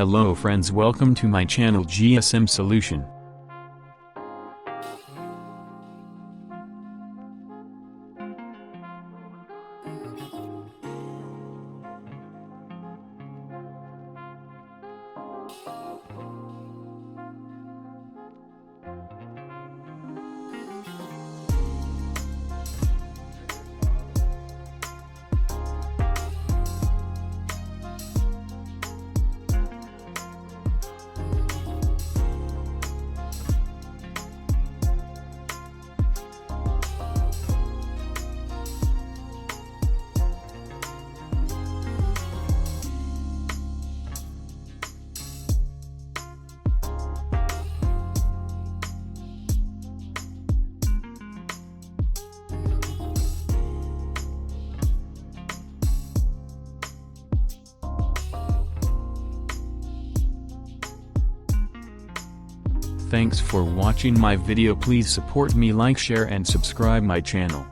Hello friends, welcome to my channel GSM Solution. Thanks for watching my video. Please support me, like, share and subscribe my channel.